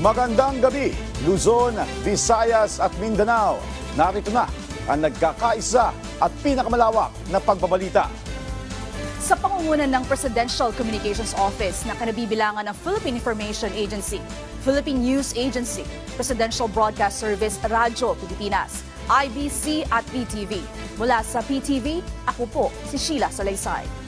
Magandang gabi, Luzon, Visayas at Mindanao. Narito na ang nagkakaisa at pinakamalawak na pagbabalita. Sa pangunguna ng Presidential Communications Office na kanabibilangan ng Philippine Information Agency, Philippine News Agency, Presidential Broadcast Service, Radyo Pilipinas, IBC at PTV. Mula sa PTV, ako po si Sheila Salaysay.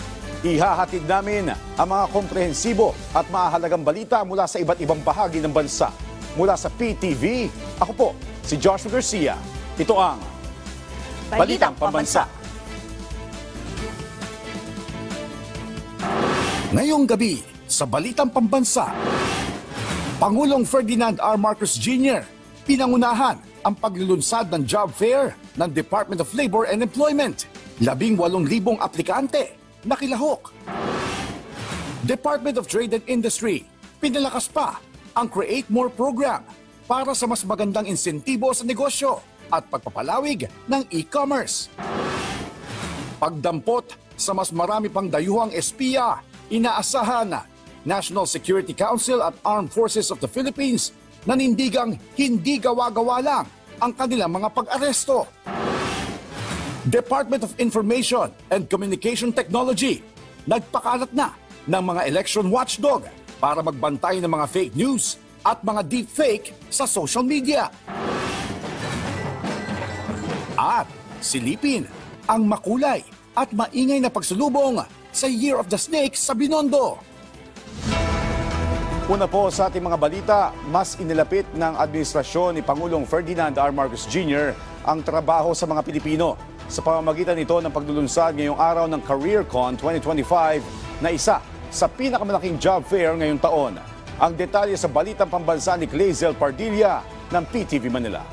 Ihahatid namin ang mga komprehensibo at mahalagang balita mula sa iba't ibang bahagi ng bansa. Mula sa PTV, ako po si Joshua Garcia. Ito ang Balitang Pambansa. Ngayong gabi sa Balitang Pambansa, Pangulong Ferdinand R. Marcos Jr. pinangunahan ang paglulunsad ng job fair ng Department of Labor and Employment. 18,000 aplikante nakilahok. Department of Trade and Industry pinalakas pa ang Create More program para sa mas magandang insentibo sa negosyo at pagpapalawig ng e-commerce. Pagdampot sa mas marami pang dayuhang espiya, inaasahan na National Security Council at Armed Forces of the Philippines nanindigang hindi gawa-gawa lang ang kanilang mga pag-aresto. Department of Information and Communication Technology nagpakalat na ng mga election watchdog para magbantay ng mga fake news at mga deepfake sa social media. At silipin ang makulay at maingay na pagsulubong sa Year of the Snake sa Binondo. Una po sa ating mga balita, mas inilapit ng administrasyon ni Pangulong Ferdinand R. Marcos Jr. ang trabaho sa mga Pilipino sa pamamagitan nito ng paglulunsad ngayong araw ng CareerCon 2025 na isa sa pinakamalaking job fair ngayong taon. Ang detalye sa Balitang Pambansa ni Clazel Pardilla ng PTV Manila.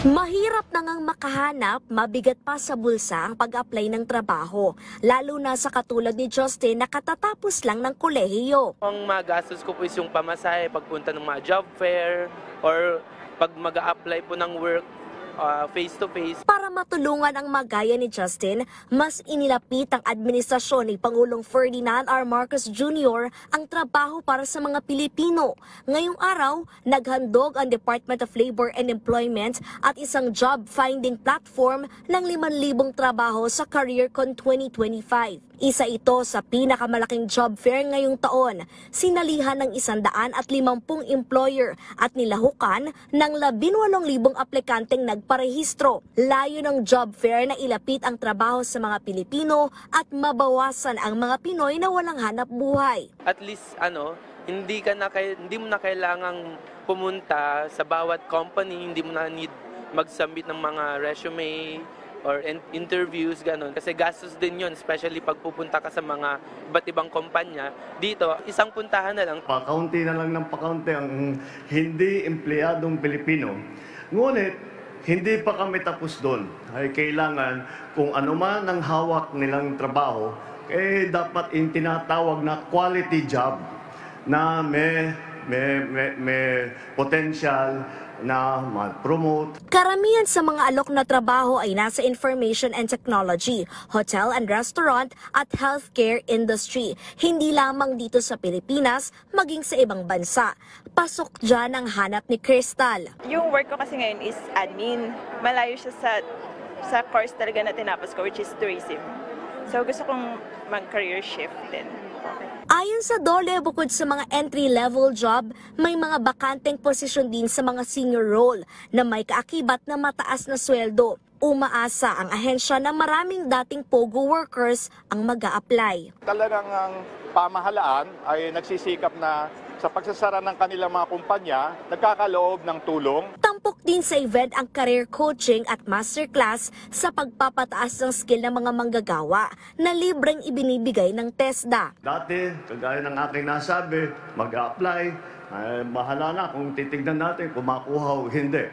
Mahirap na ngang makahanap, mabigat pa sa bulsa ang pag-apply ng trabaho, lalo na sa katulad ni Justin na katatapos lang ng kolehiyo. Ang magastos ko po is yung pamasahe, pagpunta ng mga job fair, or pag mag-a-apply po ng work face-to-face. Para matulungan ang magaya ni Justin, mas inilapit ang administrasyon ni Pangulong Ferdinand R. Marcos Jr. ang trabaho para sa mga Pilipino. Ngayong araw, naghandog ang Department of Labor and Employment at isang job finding platform ng 5,000 trabaho sa CareerCon 2025. Isa ito sa pinakamalaking job fair ngayong taon. Sinalihan ng 150 employer at nilahukan ng 18,000 aplikanteng nagparehistro. Layo ng job fair na ilapit ang trabaho sa mga Pilipino at mabawasan ang mga Pinoy na walang hanap buhay. At least hindi mo na kailangang pumunta sa bawat company, hindi mo na need mag-submit ng mga resume or interviews, ganun. Kasi gastos din yun, especially pag pupunta ka sa mga iba't ibang kumpanya. Dito, isang puntahan na lang. Pakaunti na lang ng pakaunti ang hindi empleyadong Pilipino. Ngunit, hindi pa kami tapos doon. Ay kailangan kung ano man ang hawak nilang trabaho, dapat tinatawag na quality job na may potential na ma-promote. Karamihan sa mga alok na trabaho ay nasa information and technology, hotel and restaurant at healthcare industry. Hindi lamang dito sa Pilipinas, maging sa ibang bansa. Pasok dyan ang hanap ni Crystal. Yung work ko kasi ngayon is admin. Malayo siya sa course talaga na tinapos ko, which is tourism. So gusto kong mag-career shift din. Ayon sa DOLE, bukod sa mga entry-level job, may mga bakanteng posisyon din sa mga senior role na may kaakibat na mataas na sweldo. Umaasa ang ahensya na maraming dating POGO workers ang mag-a-apply. Talagang ang pamahalaan ay nagsisikap na sa pagsasara ng kanilang mga kumpanya, nagkakaloob ng tulong. Tampok din sa event ang career coaching at masterclass sa pagpapataas ng skill ng mga manggagawa na libreng ibinibigay ng TESDA. Dati, kagaya ng aking nasabi, mag-a-apply, bahala na kung titignan natin kung makuha o hindi.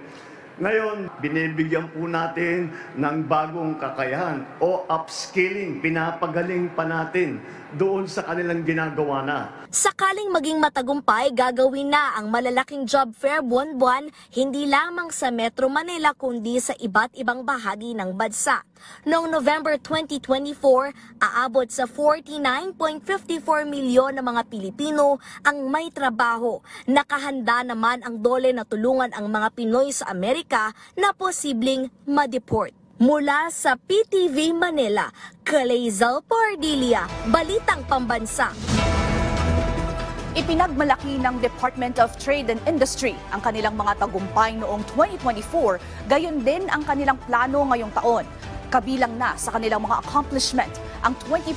Ngayon, binibigyan po natin ng bagong kakayahan o upskilling, pinapagaling pa natin doon sa kanilang ginagawa na. Sakaling maging matagumpay, gagawin na ang malalaking job fair buwan-buwan hindi lamang sa Metro Manila kundi sa iba't ibang bahagi ng bansa. Noong November 2024, aabot sa 49.54 milyon na mga Pilipino ang may trabaho. Nakahanda naman ang DOLE na tulungan ang mga Pinoy sa Amerika na posibleng ma-deport. Mula sa PTV Manila, Kaleizal Pardilia, Balitang Pambansa. Ipinagmalaki ng Department of Trade and Industry ang kanilang mga tagumpay noong 2024, gayon din ang kanilang plano ngayong taon. Kabilang na sa kanilang mga accomplishment ang 20%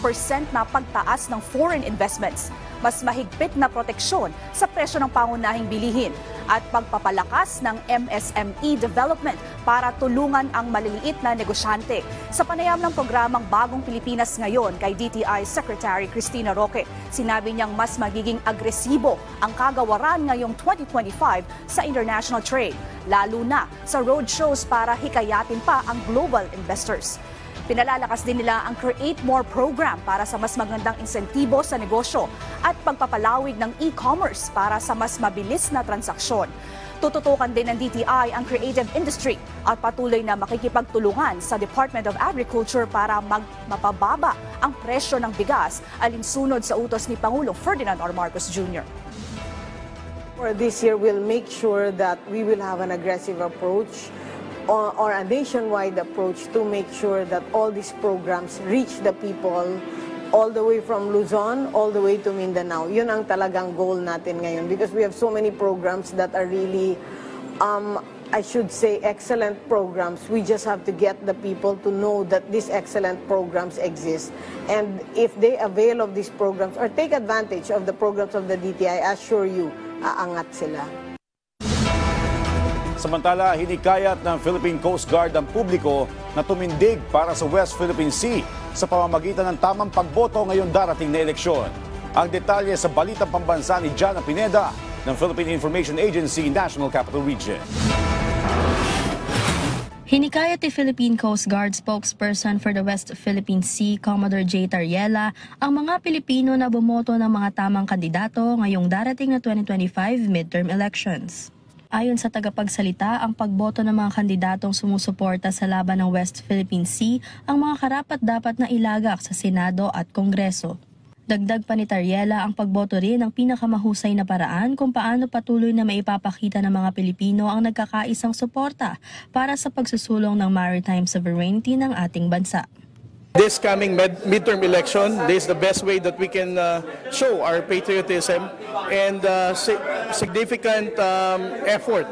na pagtaas ng foreign investments, mas mahigpit na proteksyon sa presyo ng pangunahing bilihin at pagpapalakas ng MSME development para tulungan ang maliliit na negosyante. Sa panayam ng programang Bagong Pilipinas Ngayon kay DTI Secretary Cristina Roque, sinabi niyang mas magiging agresibo ang kagawaran ngayong 2025 sa international trade, lalo na sa roadshows para hikayatin pa ang global investors. Pinalalakas din nila ang Create More program para sa mas magandang insentibo sa negosyo at pagpapalawig ng e-commerce para sa mas mabilis na transaksyon. Tututukan din ng DTI ang creative industry at patuloy na makikipagtulungan sa Department of Agriculture para mapababa ang presyo ng bigas alinsunod sa utos ni Pangulong Ferdinand R. Marcos Jr. For this year, we'll make sure that we will have an aggressive approach or a nationwide approach to make sure that all these programs reach the people all the way from Luzon, all the way to Mindanao. Yun ang talagang goal natin ngayon because we have so many programs that are really, I should say, excellent programs. We just have to get the people to know that these excellent programs exist. And if they avail of these programs or take advantage of the programs of the DTI, I assure you, aangat sila. Samantala, hinikayat ng Philippine Coast Guard ang publiko na tumindig para sa West Philippine Sea sa pamamagitan ng tamang pagboto ngayong darating na eleksyon. Ang detalye sa Balitang Pambansa ni Jana Pineda ng Philippine Information Agency National Capital Region. Hinikayat ni Philippine Coast Guard spokesperson for the West Philippine Sea, Commodore J. Tariela, ang mga Pilipino na bumoto ng mga tamang kandidato ngayong darating na 2025 midterm elections. Ayon sa tagapagsalita, ang pagboto ng mga kandidatong sumusuporta sa laban ng West Philippine Sea ang mga karapat-dapat na ilagak sa Senado at Kongreso. Dagdag pa ni Tariela, ang pagboto rin ang pinakamahusay na paraan kung paano patuloy na maipapakita ng mga Pilipino ang nagkakaisang suporta para sa pagsusulong ng maritime sovereignty ng ating bansa. This coming midterm election, this is the best way that we can show our patriotism and significant effort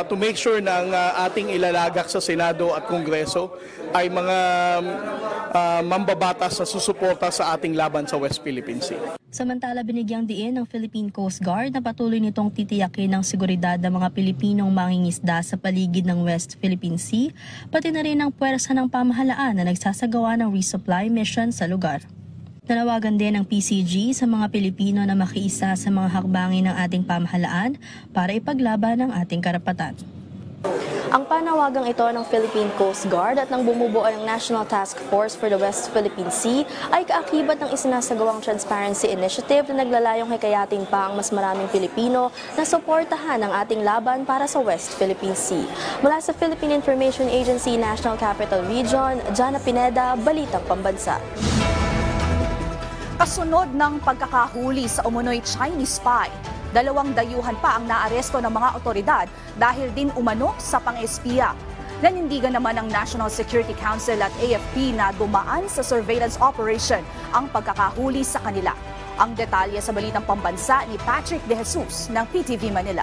to make sure na ang ating ilalagak sa Senado at Kongreso ay mga mambabatas na susuporta sa ating laban sa West Philippine Sea. Samantala, binigyang diin ng Philippine Coast Guard na patuloy nitong titiyakin ang seguridad ng mga Pilipinong mangingisda sa paligid ng West Philippine Sea, pati na rin ang puwersa ng pamahalaan na nagsasagawa ng resupply mission sa lugar. Nanawagan din ng PCG sa mga Pilipino na makiisa sa mga hakbangin ng ating pamahalaan para ipaglaban ang ating karapatan. Ang panawagang ito ng Philippine Coast Guard at ng bumubuo ng National Task Force for the West Philippine Sea ay kaakibat ng isinasagawang Transparency Initiative na naglalayong hikayatin pa ang mas maraming Pilipino na suportahan ang ating laban para sa West Philippine Sea. Mula sa Philippine Information Agency National Capital Region, Jana Pineda, Balitang Pambansa. Kasunod ng pagkakahuli sa umunoy Chinese spy, 2 dayuhan pa ang naaresto ng mga otoridad dahil din umano sa pang-espiya. Nanindigan naman ng National Security Council at AFP na dumaan sa surveillance operation ang pagkakahuli sa kanila. Ang detalye sa Balitang Pambansa ni Patrick De Jesus ng PTV Manila.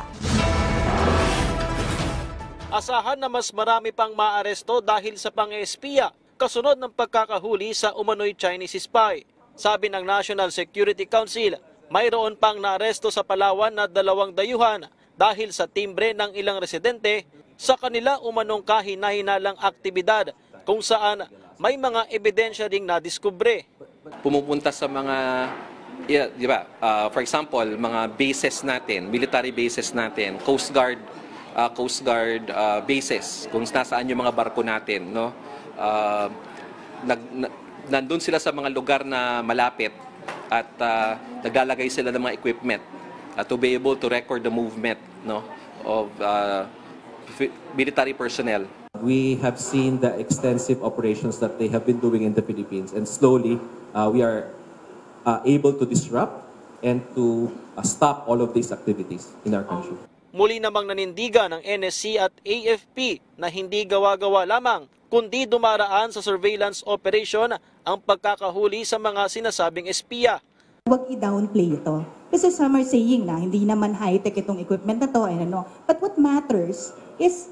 Asahan na mas marami pang maaresto dahil sa pang-espiya kasunod ng pagkakahuli sa umano'y Chinese spy. Sabi ng National Security Council, mayroon pang naaresto sa Palawan na 2 dayuhan dahil sa timbre ng ilang residente sa kanila umanong kahina-hinalang aktibidad kung saan may mga ebidensya ding nadiskubre. Pumupunta sa mga, for example, mga bases natin, military bases natin, Coast Guard Coast Guard bases, kung nasaan yung mga barko natin, no? Nandun sila sa mga lugar na malapit at naglalagay sila ng mga equipment to be able to record the movement, no, of military personnel. We have seen the extensive operations that they have been doing in the Philippines, and slowly we are able to disrupt and to stop all of these activities in our country. Muli namang nanindigan ng NSC at AFP na hindi gawa-gawa lamang, kundi dumaraan sa surveillance operation ang pagkakahuli sa mga sinasabing espiya. Huwag i-downplay ito. Kasi some are saying na hindi naman high-tech itong equipment na to. But what matters is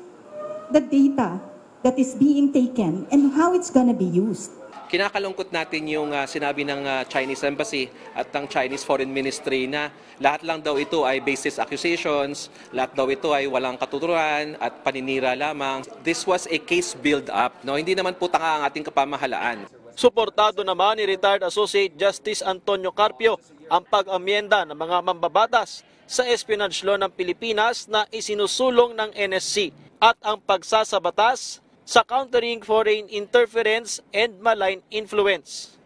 the data that is being taken and how it's gonna be used. Kinakalungkot natin yung sinabi ng Chinese Embassy at ng Chinese Foreign Ministry na lahat lang daw ito ay baseless accusations, lahat daw ito ay walang katuturan at paninira lamang. This was a case build-up, no? Hindi naman po tanga ang ating kapamahalaan. Suportado naman ni retired Associate Justice Antonio Carpio ang pag-amyenda ng mga mambabatas sa espionage law ng Pilipinas na isinusulong ng NSC at ang pagsasabatas sa countering foreign interference and malign influence.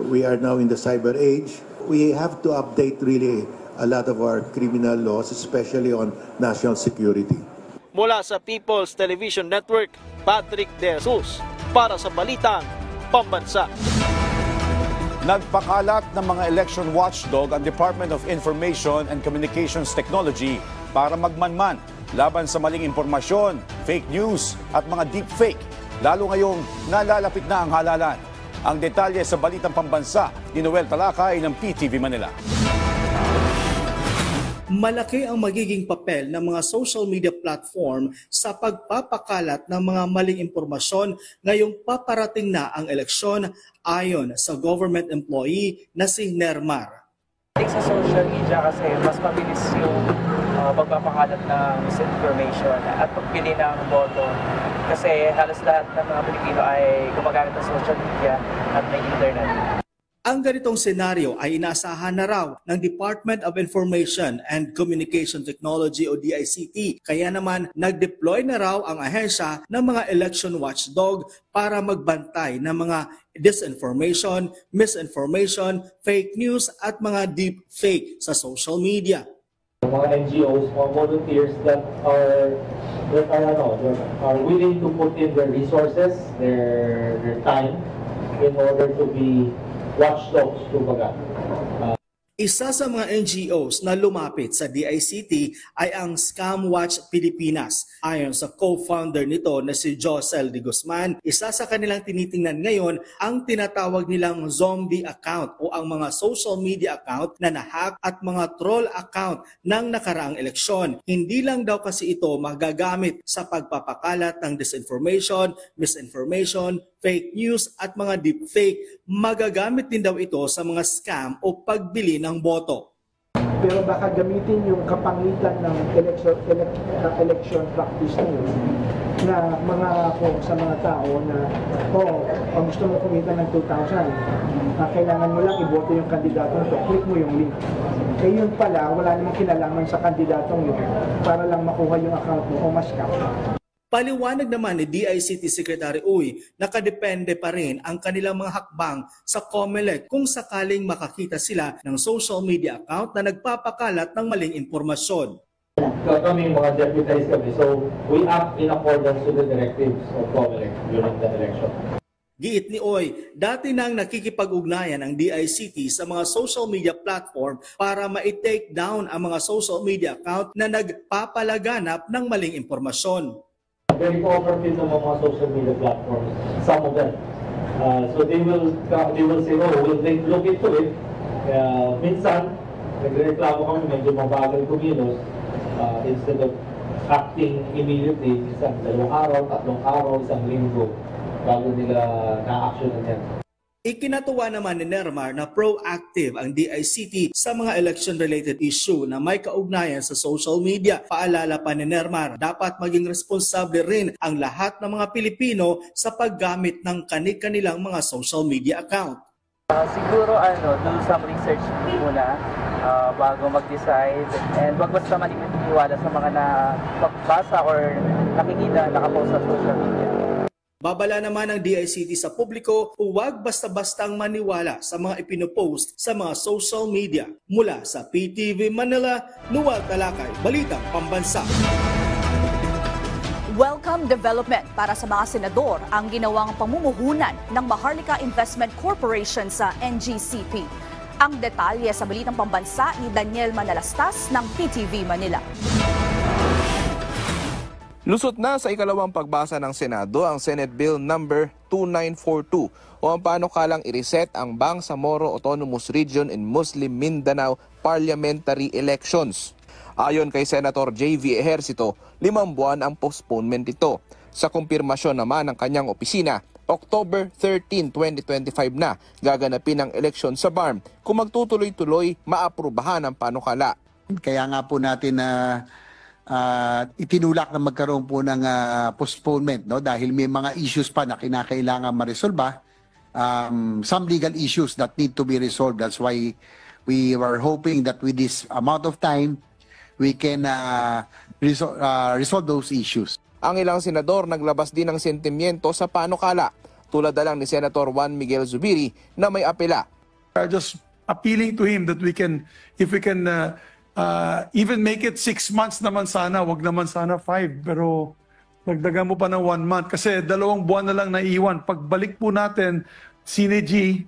We are now in the cyber age. We have to update really a lot of our criminal laws, especially on national security. Mula sa People's Television Network, Patrick De Jesus para sa Balitang Pambansa. Nagpakalat ng mga election watchdog ang Department of Information and Communications Technology para magmanman laban sa maling impormasyon, fake news at mga deepfake. Lalo ngayong nalalapit na ang halalan. Ang detalye sa Balitang Pambansa ni Noel Talakay ng PTV Manila. Malaki ang magiging papel ng mga social media platform sa pagpapakalat ng mga maling impormasyon ngayong paparating na ang eleksyon ayon sa government employee na si Nermar. Sa social media kasi mas mabilis yung pagpapakalat ng misinformation at pagpili ng boto. Kasi halos lahat ng mga Pilipino ay gumagamit ng social media at may internet. Ang ganitong senaryo ay inaasahan na raw ng Department of Information and Communication Technology o DICT. Kaya naman nag-deploy na raw ang ahensya ng mga election watchdog para magbantay ng mga disinformation, misinformation, fake news at mga deep fake sa social media. Mga NGOs, mga volunteers that are willing to put in their resources, their time in order to be watchdogs, kumbaga. Isa sa mga NGOs na lumapit sa DICT ay ang Scam Watch Pilipinas. Ayon sa co-founder nito na si Josel de Guzman, isa sa kanilang tinitingnan ngayon ang tinatawag nilang zombie account o ang mga social media account na nahack at mga troll account ng nakaraang eleksyon. Hindi lang daw kasi ito magagamit sa pagpapakalat ng disinformation, misinformation, fake news at mga deepfake. Magagamit din daw ito sa mga scam o pagbili ng boto. Pero baka gamitin yung kapangitan ng election practice na yun na mga sa mga tao na kung gusto mo kumita ng 2,000, kailangan mo lang iboto yung kandidato na to, click mo yung link. Eh yun pala, wala namang kinalaman sa kandidatong yun para lang makuha yung account mo o mas-scam. Paliwanag naman ni DICT Secretary Uy, nakadepende pa rin ang kanilang mga hakbang sa COMELEC kung sakaling makakita sila ng social media account na nagpapakalat ng maling impormasyon. Kami mga deputized kami, so we act in accordance with the directives of COMELEC during the election. Giit ni Oy, dati nang nakikipag-ugnayan ang DICT sa mga social media platform para ma-take down ang mga social media account na nagpapalaganap ng maling impormasyon. Very cooperative ng mga social media platforms, some of them. So they will say, we'll take look into it. Minsan, nagreklamo kami, medyo mabagal kumilos. Instead of acting immediately, minsan 2 araw, 3 araw, 1 linggo, bago nila na-actionan yan. Ikinatuwa naman ni Nermar na proactive ang DICT sa mga election-related issue na may kaugnayan sa social media. Paalala pa ni Nermar, dapat maging responsable rin ang lahat ng mga Pilipino sa paggamit ng kanilang mga social media account. Siguro do some research muna bago mag-decide. And wag basta maniniwala sa mga nabasa or nakikita, nakapost sa social media. Babala naman ng DICT sa publiko, huwag basta-bastang maniwala sa mga ipinopost sa mga social media. Mula sa PTV Manila, Noel Talakay, Balitang Pambansa. Welcome development para sa mga senador ang ginawang pamumuhunan ng Maharlika Investment Corporation sa NGCP. Ang detalye sa Balitang Pambansa ni Daniel Manalastas ng PTV Manila. Lusot na sa ikalawang pagbasa ng Senado ang Senate Bill number 2942 o ang panukalang i-reset ang Bangsamoro Autonomous Region in Muslim Mindanao Parliamentary Elections. Ayon kay Senator J.V. Ejercito, 5 buwan ang postponement ito. Sa kumpirmasyon naman ng kanyang opisina, October 13, 2025 na gaganapin ang eleksyon sa BARM kung magtutuloy-tuloy maaprubahan ang panukala. Kaya nga po natin na itinulak na magkaroon po ng postponement, no? Dahil may mga issues pa na kinakailangan maresolba, some legal issues that need to be resolved. That's why we were hoping that with this amount of time, we can resolve those issues. Ang ilang senador naglabas din ng sentimiento sa panukala, tulad na lang ni Senator Juan Miguel Zubiri na may apela. Just appealing to him that we can, if we can even make it 6 months naman sana, wag naman sana 5, pero nagdagan mo pa ng 1 month kasi 2 buwan na lang naiiwan. Pagbalik po natin, Sine-G,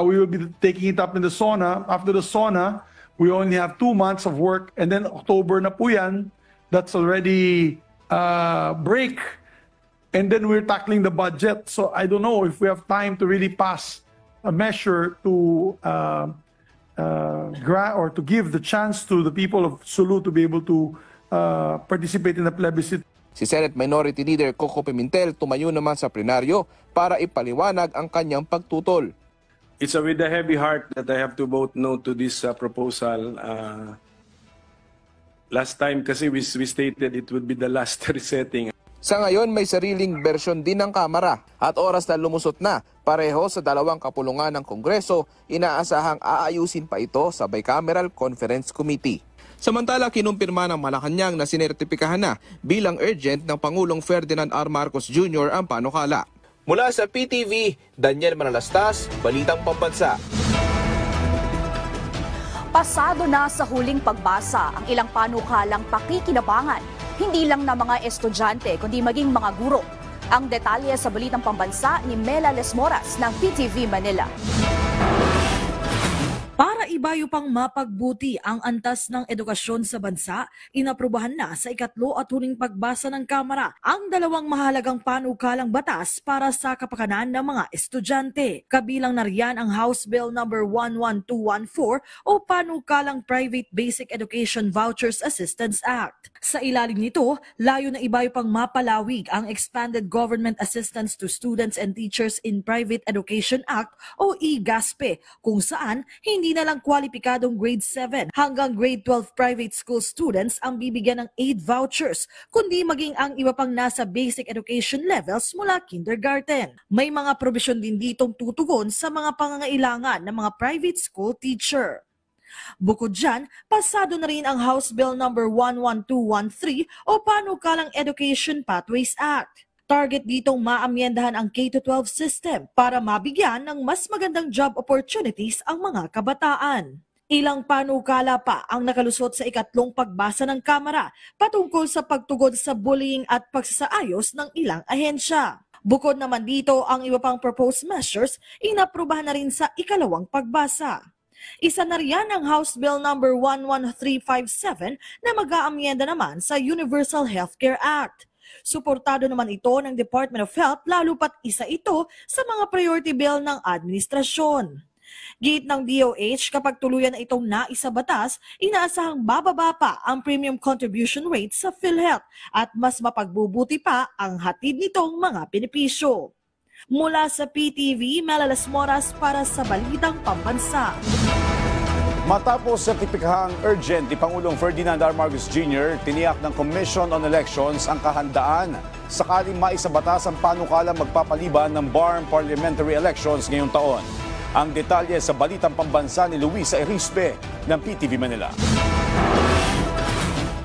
we will be taking it up in the SONA. After the SONA, we only have 2 months of work and then October na po yan, that's already break. And then we're tackling the budget. So I don't know if we have time to really pass a measure to or to give the chance to the people of Sulu to be able to participate in the plebiscite. Si Senate Minority Leader Coco Pimentel tumayo naman sa plenaryo para ipaliwanag ang kanyang pagtutol. It's with a heavy heart that I have to vote no to this proposal. Last time kasi we stated it would be the last resetting. Sa ngayon may sariling bersyon din ng Kamara at oras na lumusot na pareho sa 2 kapulungan ng Kongreso, inaasahang aayusin pa ito sa Bicameral Conference Committee. Samantala, kinumpirma ng Malacanang na sinertipikahan na bilang urgent ng Pangulong Ferdinand R. Marcos Jr. ang panukala. Mula sa PTV, Daniel Manalastas, Balitang Pambansa. Pasado na sa huling pagbasa ang ilang panukalang pakikinabangan, hindi lang ng mga estudyante kundi maging mga guro. Ang detalye sa Balitang Pambansa ni Mela Lesmoras ng PTV Manila. Para ibayo pang mapagbuti ang antas ng edukasyon sa bansa, inaprubahan na sa ikatlo at huling pagbasa ng Kamara ang 2 mahalagang panukalang batas para sa kapakanan ng mga estudyante. Kabilang na riyan ang House Bill number 11214 o panukalang Private Basic Education Vouchers Assistance Act. Sa ilalim nito, layo na ibayo pang mapalawig ang Expanded Government Assistance to Students and Teachers in Private Education Act o EGASPE, kung saan hindi na lang kwalipikadong grade 7 hanggang grade 12 private school students ang bibigyan ng aid vouchers, kundi maging ang iba pang nasa basic education levels mula kindergarten. May mga probisyon din ditong tutugon sa mga pangangailangan ng mga private school teacher. Bukod dyan, pasado na rin ang House Bill number 11213 o panukalang Education Pathways Act. Target ditong maamyendahan ang K-12 system para mabigyan ng mas magandang job opportunities ang mga kabataan. Ilang panukala pa ang nakalusot sa ikatlong pagbasa ng Kamara patungkol sa pagtugon sa bullying at pagsasaayos ng ilang ahensya. Bukod naman dito ang iba pang proposed measures, inaprubahan na rin sa ikalawang pagbasa. Isa na riyan ang House Bill number 11357 na mag-aamyenda naman sa Universal Healthcare Act. Suportado naman ito ng Department of Health lalo pat isa ito sa mga priority bill ng administrasyon. Giit ng DOH, kapag tuluyan na itong naisabatas, inaasahang bababa pa ang premium contribution rate sa PhilHealth at mas mapagbubuti pa ang hatid nitong mga benepisyo. Mula sa PTV, Mela Lesmoras para sa Balitang Pambansa. Matapos sertipikahang urgent ni Pangulong Ferdinand R. Marcos Jr., tiniyak ng Commission on Elections ang kahandaan sakaling maisabatas ang panukalang magpapaliban ng BARM parliamentary elections ngayong taon. Ang detalye sa Balitang Pambansa ni Luisa Erispe ng PTV Manila.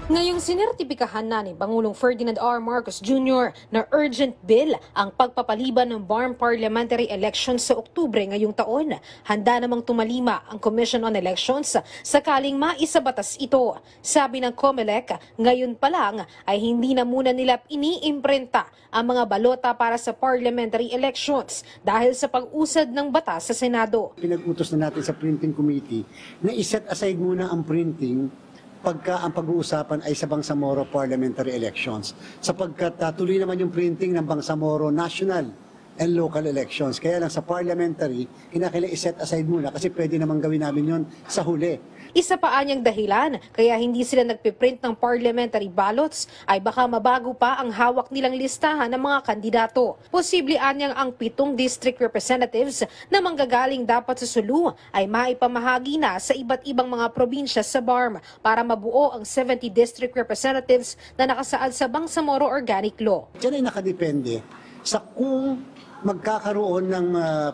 Ngayong sinertipikahan na ni Pangulong Ferdinand R. Marcos Jr. na urgent bill ang pagpapaliban ng BARM parliamentary elections sa Oktubre ngayong taon. Handa namang tumalima ang Commission on Elections sakaling maisabatas ito. Sabi ng COMELEC, ngayon pa lang ay hindi na muna nila iniimprenta ang mga balota para sa parliamentary elections dahil sa pag-usad ng batas sa Senado. Pinag-utos na natin sa printing committee na iset aside muna ang printing pagka ang pag-uusapan ay sa Bangsamoro parliamentary elections. Sapagkat tuloy naman yung printing ng Bangsamoro national and local elections. Kaya lang sa parliamentary, kinakailangan iset aside muna kasi pwede naman gawin namin yon sa huli. Isa pa anyang dahilan kaya hindi sila nagpiprint ng parliamentary ballots ay baka mabago pa ang hawak nilang listahan ng mga kandidato. Posible anyang ang 7 district representatives na manggagaling dapat sa Sulu ay maipamahagi na sa iba't ibang mga probinsya sa BARM para mabuo ang 70 district representatives na nakasaad sa Bangsamoro Organic Law. Diyan ay nakadepende sa kung magkakaroon ng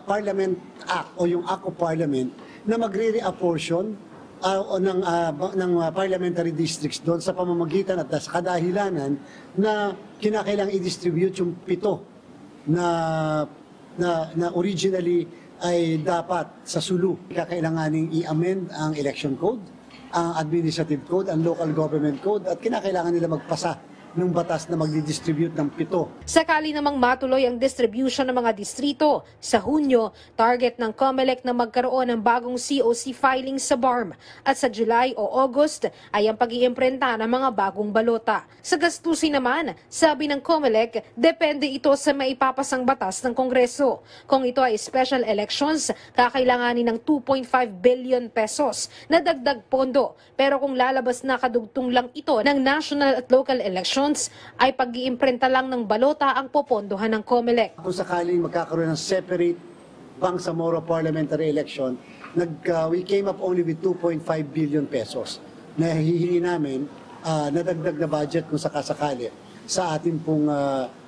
Parliament Act o yung Act of Parliament na magre-reapportion ng parliamentary districts doon sa pamamagitan at sa kadahilanan na kinakailangang i-distribute yung 7 na originally ay dapat sa Sulu. Kakailanganing i-amend ang election code, ang administrative code, ang local government code at kinakailangan nila magpasa ng batas na magdi-distribute ng 7. Sakali namang matuloy ang distribution ng mga distrito, sa Hunyo, target ng COMELEC na magkaroon ng bagong COC filing sa BARM at sa July o August ay ang pag-iimprenta ng mga bagong balota. Sa gastusin naman, sabi ng COMELEC, depende ito sa maipapasang batas ng Kongreso. Kung ito ay special elections, kakailanganin ng 2.5 billion pesos na dagdag pondo. Pero kung lalabas na kadugtong lang ito ng national at local elections, ay pag-iimprenta lang ng balota ang popondohan ng COMELEC. Kung sakaling magkakaroon ng separate Bangsamoro parliamentary election, we came up only with 2.5 billion pesos na hihingi namin na dagdag na budget kung sakasakali sa ating pong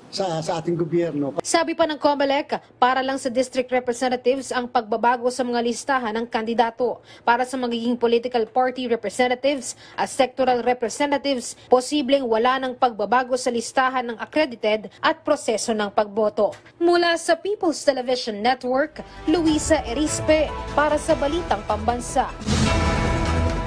sa ating gobyerno. Sabi pa ng COMELEC, para lang sa district representatives ang pagbabago sa mga listahan ng kandidato. Para sa magiging political party representatives at sectoral representatives, posibleng wala ng pagbabago sa listahan ng accredited at proseso ng pagboto. Mula sa People's Television Network, Luisa Erispe para sa Balitang Pambansa.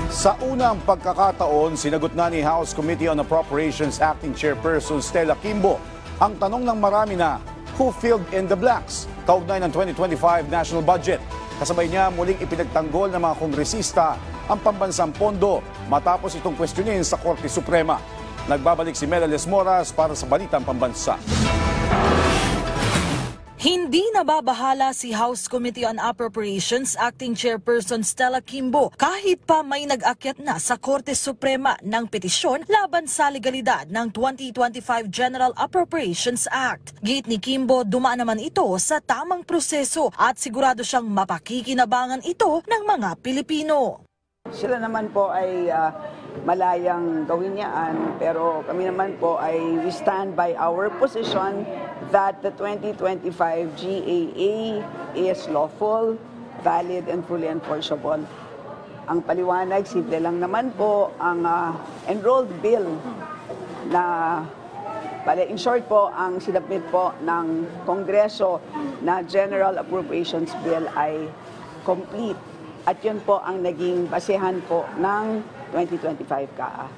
Sa unang pagkakataon, sinagot na ni House Committee on Appropriations Acting Chairperson Stella Kimbo ang tanong ng marami na who filled in the blanks kaugnay ng 2025 national budget. Kasabay niya muling ipinagtanggol ng mga kongresista ang pambansang pondo matapos itong questionin sa Korte Suprema. Nagbabalik si Mela Lesmoras para sa Balitang Pambansa. Hindi nababahala si House Committee on Appropriations Acting Chairperson Stella Kimbo kahit pa may nag-akyat na sa Korte Suprema ng petisyon laban sa legalidad ng 2025 General Appropriations Act. Gate ni Kimbo, dumaan naman ito sa tamang proseso at sigurado siyang mapakikinabangan ito ng mga Pilipino. Sila naman po ay malayang gawin niyaan, pero kami naman po ay we stand by our position that the 2025 GAA is lawful, valid, and fully enforceable. Ang paliwanag, simple lang naman po, ang enrolled bill na, in short po, ang sinabmit po ng Kongreso na General Appropriations Bill ay complete. At yun po ang naging basehan po ng 2025 CAA.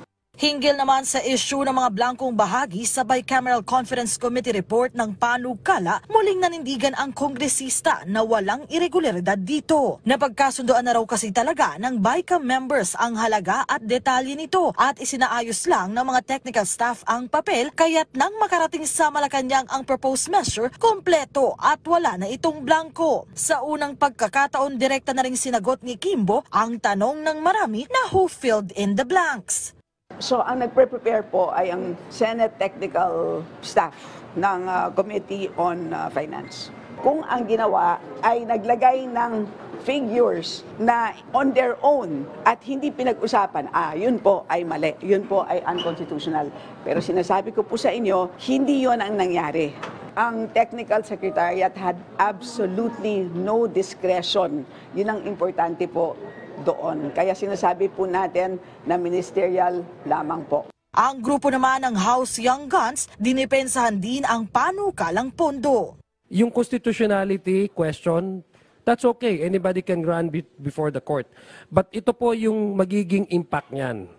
Hinggil naman sa issue ng mga blankong bahagi sa Bicameral Conference Committee report ng panukala, muling nanindigan ang kongresista na walang irregularidad dito. Napagkasundoan na raw kasi talaga ng BICAM members ang halaga at detalye nito at isinaayos lang ng mga technical staff ang papel kaya't nang makarating sa Malacanang ang proposed measure, kompleto at wala na itong blanko. Sa unang pagkakataon, direkta na rin sinagot ni Kimbo ang tanong ng marami na who filled in the blanks. So ang nagpre-prepare po ay ang Senate Technical Staff ng Committee on Finance. Kung ang ginawa ay naglagay ng figures na on their own at hindi pinag-usapan, yun po ay mali, yun po ay unconstitutional. Pero sinasabi ko po sa inyo, hindi yun ang nangyari. Ang Technical Secretariat had absolutely no discretion. Yun ang importante po doon. Kaya sinasabi po natin na ministerial lamang po. Ang grupo naman ng House Young Guns, dinipensahan din ang panukalang pondo. Yung constitutionality question, that's okay. Anybody can run before the court. But ito po yung magiging impact niyan.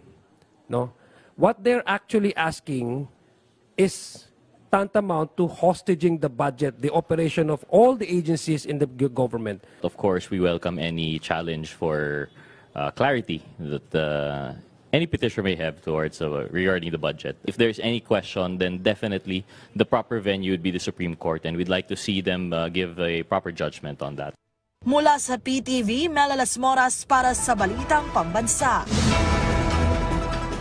No? What they're actually asking is tantamount to hostage the budget, the operation of all the agencies in the government. Of course, we welcome any challenge for clarity that any petitioner may have towards regarding the budget. If there's any question, then definitely the proper venue would be the Supreme Court, and we'd like to see them give a proper judgment on that. Mula sa PTV, Melalas Moras para sa Balitang Pambansa.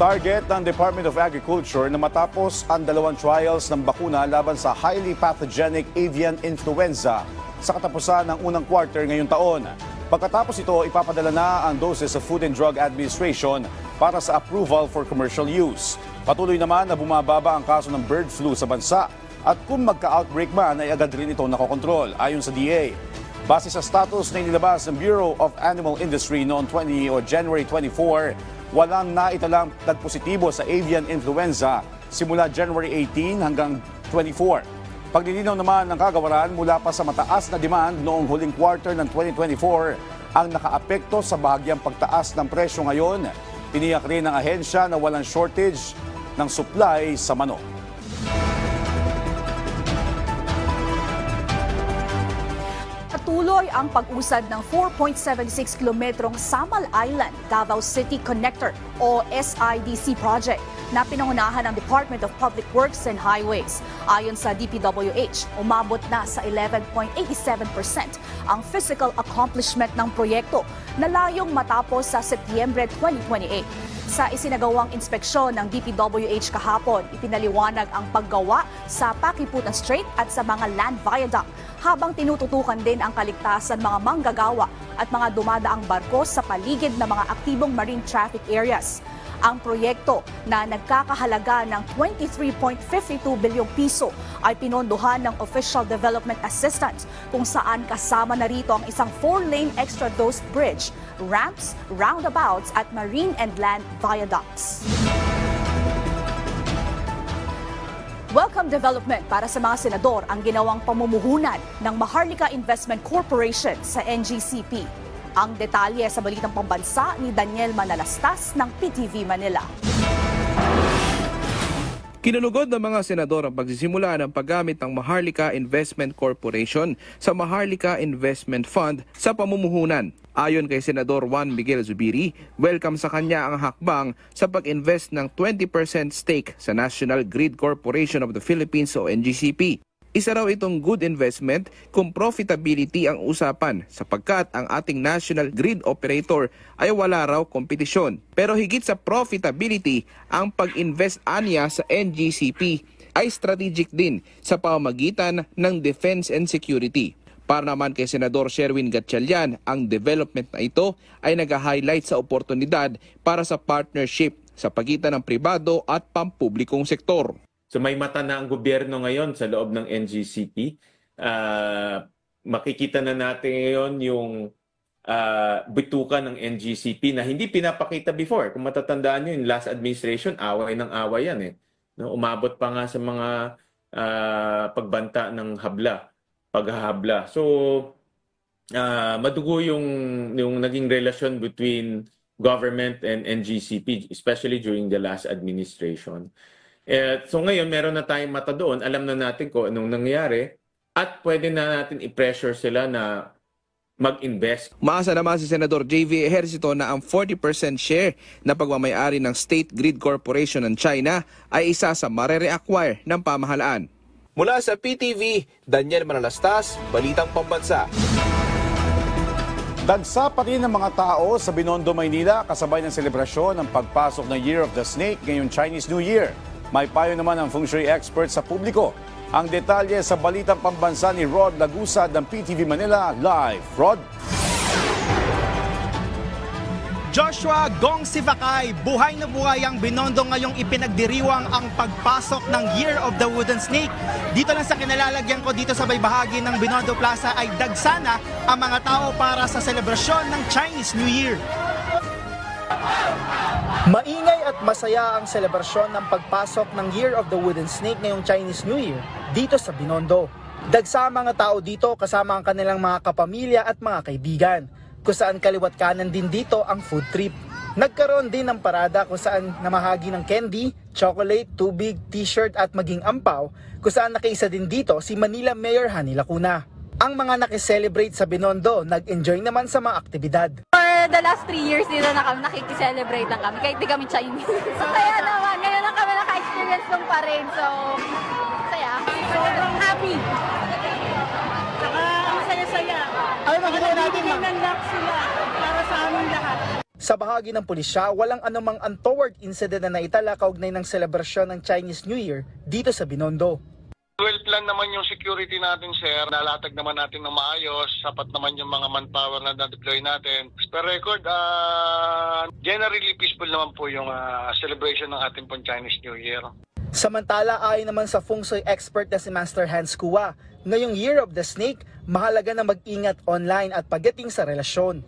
Target ng Department of Agriculture na matapos ang 2 trials ng bakuna laban sa highly pathogenic avian influenza sa katapusan ng unang quarter ngayong taon. Pagkatapos ito, ipapadala na ang doses sa Food and Drug Administration para sa approval for commercial use. Patuloy naman na bumababa ang kaso ng bird flu sa bansa at kung magka-outbreak man ay agad rin ito nakokontrol ayon sa DA. Base sa status na inilabas ng Bureau of Animal Industry noong January 24, walang naitalang nagpositibo sa avian influenza simula January 18 hanggang 24. Paglilinaw naman ng kagawaran mula pa sa mataas na demand noong huling quarter ng 2024 ang nakaapekto sa bahagyang pagtaas ng presyo ngayon. Tiniyak rin ng ahensya na walang shortage ng supply sa manok. Patuloy ang pag-usad ng 4.76 kilometrong Samal Island Davao City Connector o SIDC project na pinangunahan ng Department of Public Works and Highways. Ayon sa DPWH, umabot na sa 11.87% ang physical accomplishment ng proyekto na layong matapos sa Setyembre 2028. Sa isinagawang inspeksyon ng DPWH kahapon, ipinaliwanag ang paggawa sa Pakiputan Strait at sa mga land viaduct, habang tinututukan din ang kaligtasan mga manggagawa at mga dumadaang barko sa paligid ng mga aktibong marine traffic areas. Ang proyekto na nagkakahalaga ng 23.52 bilyong piso ay pinondohan ng Official Development Assistance kung saan kasama na rito ang isang 4-lane extra-dosed bridge, ramps, roundabouts at marine and land viaducts. Welcome development para sa mga senador ang ginawang pamumuhunan ng Maharlika Investment Corporation sa NGCP. Ang detalye sa Balitang Pambansa ni Daniel Manalastas ng PTV Manila. Kinulugod ng mga senador ang pagsisimula ng paggamit ng Maharlika Investment Corporation sa Maharlika Investment Fund sa pamumuhunan. Ayon kay Senador Juan Miguel Zubiri, welcome sa kanya ang hakbang sa pag-invest ng 20% stake sa National Grid Corporation of the Philippines o NGCP. Isa raw itong good investment kung profitability ang usapan sapagkat ang ating national grid operator ay wala raw kompetisyon. Pero higit sa profitability, ang pag-invest aniya sa NGCP ay strategic din sa pamamagitan ng defense and security. Para naman kay Senador Sherwin Gatchalian, ang development na ito ay nag-highlight sa oportunidad para sa partnership sa pagitan ng pribado at pampublikong sektor. So may mata na ang gobyerno ngayon sa loob ng NGCP. Makikita na natin ngayon yung bitukan ng NGCP na hindi pinapakita before. Kung matatandaan nyo, yung last administration, away ng away yan eh. No, umabot pa nga sa mga pagbanta ng paghahabla. So madugo yung naging relasyon between government and NGCP, especially during the last administration. So ngayon, meron na tayong mata doon. Alam na natin kung anong nangyari at pwede na natin i-pressure sila na mag-invest. Maasa naman si Senador J.V. Ejercito na ang 40% share na pagmamayari ng State Grid Corporation ng China ay isa sa mare-reacquire ng pamahalaan. Mula sa PTV, Daniel Manalastas, Balitang Pambansa. Dagsa pa rin ng mga tao sa Binondo, Maynila kasabay ng selebrasyon ng pagpasok ng Year of the Snake ngayong Chinese New Year. May payo naman ang feng shui expert sa publiko. Ang detalye sa Balitang Pambansa ni Rod Lagusad ng PTV Manila Live. Rod? Joshua Gong Sivakay, buhay na buhay ang Binondo ngayong ipinagdiriwang ang pagpasok ng Year of the Wooden Snake. Dito lang sa kinalalagyan ko dito sa may bahagi ng Binondo Plaza ay dagsana ang mga tao para sa selebrasyon ng Chinese New Year. Maingay at masaya ang selebrasyon ng pagpasok ng Year of the Wooden Snake ngayong Chinese New Year dito sa Binondo. Dagsa mga tao dito kasama ang kanilang mga kapamilya at mga kaibigan, kung saan kaliwat kanan din dito ang food trip. Nagkaroon din ng parada kung saan namahagi ng candy, chocolate, tubig, t-shirt at maging ampaw, kung saan nakiisa din dito si Manila Mayor Hani Lacuna. Ang mga nakiselebrate sa Binondo, nag-enjoy naman sa mga aktibidad. For the last 3 years dito na kami nakikiselebrate lang kami, kahit di kami Chinese. So kaya naman, ngayon lang kami naka-experience ng pa rin. So, saya. Sobrang happy. Saka ang saya-saya. Ay, magiging natin lang sila para sa aming lahat. Sa bahagi ng pulisya, walang anumang untoward incident na naitala kaugnay ng selebrasyon ng Chinese New Year dito sa Binondo. Well plan naman yung security natin, sir. Nalatag naman natin ng maayos. Sapat naman yung mga manpower na na-deploy natin. Per record, generally peaceful naman po yung celebration ng ating pong Chinese New Year. Samantala, ayon naman sa feng shui expert na si Master Hans Kua, ngayong Year of the Snake, mahalaga na mag-ingat online at pagdating sa relasyon.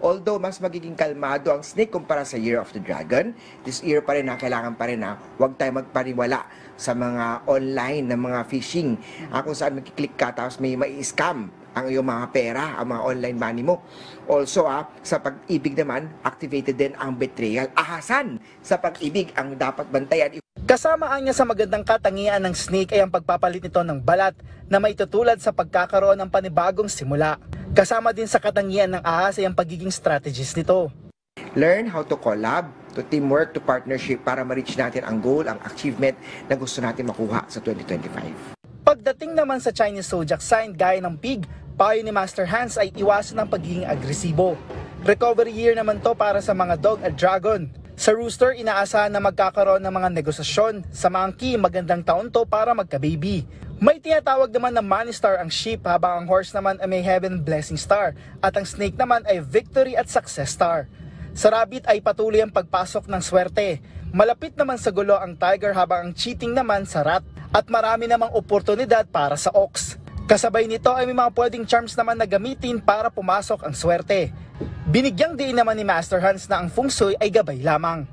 Although mas magiging kalmado ang snake kumpara sa Year of the Dragon, this year pa rin kailangan pa rin huwag tayo magpaniwala sa mga online na mga phishing. Kung saan magkiklik ka tapos may scam ang iyong mga pera, ang mga online money mo. Also, sa pag-ibig naman, activated din ang betrayal. Ahasan sa pag-ibig ang dapat bantayan. Kasamaan niya sa magandang katangian ng snake ay ang pagpapalit nito ng balat na may tutulad sa pagkakaroon ng panibagong simula. Kasama din sa katangian ng ahas ay ang pagiging strategist nito. Learn how to collab, to teamwork, to partnership para ma-reach natin ang goal, ang achievement na gusto natin makuha sa 2025. Pagdating naman sa Chinese zodiac sign gaya ng pig, payo ni Master Hans ay iwasan ang pagiging agresibo. Recovery year naman to para sa mga dog at dragon. Sa rooster, inaasahan na magkakaroon ng mga negosasyon. Sa monkey, magandang taon to para magka-baby. May tinatawag naman na money star ang sheep, habang ang horse naman ay may heaven blessing star at ang snake naman ay victory at success star. Sa rabbit ay patuloy ang pagpasok ng swerte. Malapit naman sa gulo ang tiger habang ang cheating naman sa rat at marami namang oportunidad para sa ox. Kasabay nito ay may mga pwedeng charms naman na gamitin para pumasok ang swerte. Binigyang diin naman ni Master Hans na ang feng shui ay gabay lamang.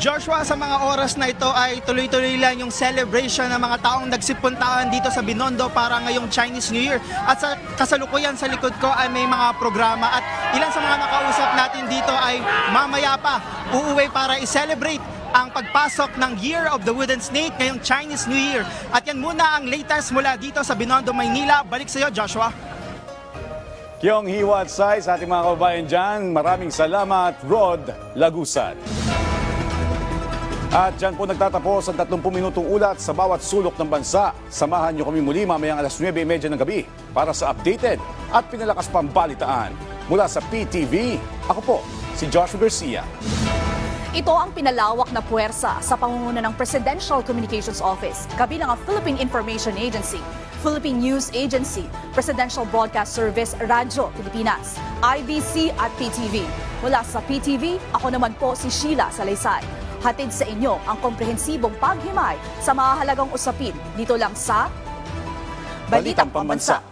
Joshua, sa mga oras na ito ay tuloy-tuloy lang yung celebration ng mga taong nagsipuntahan dito sa Binondo para ngayong Chinese New Year. At sa kasalukuyan sa likod ko ay may mga programa at ilan sa mga nakausap natin dito ay mamaya pa uuwi para i-celebrate ang pagpasok ng Year of the Wooden Snake ngayong Chinese New Year. At yan muna ang latest mula dito sa Binondo, Maynila. Balik sa iyo, Joshua. Kyong Hiwa at Sai sa ating mga kababayan dyan. Maraming salamat, Rod Lagusan. At dyan po nagtatapos ang 30 minutong ulat sa bawat sulok ng bansa. Samahan niyo kami muli mamayang alas 9:30 ng gabi para sa updated at pinalakas pang balitaan. Mula sa PTV, ako po si Joshua Garcia. Ito ang pinalawak na puwersa sa pangunguna ng Presidential Communications Office, kabilang ang Philippine Information Agency, Philippine News Agency, Presidential Broadcast Service, Radyo Pilipinas, IBC at PTV. Mula sa PTV, ako naman po si Sheila Salaysay. Hatid sa inyo ang komprehensibong paghimay sa mahalagang usapin dito lang sa Balitang Pambansa.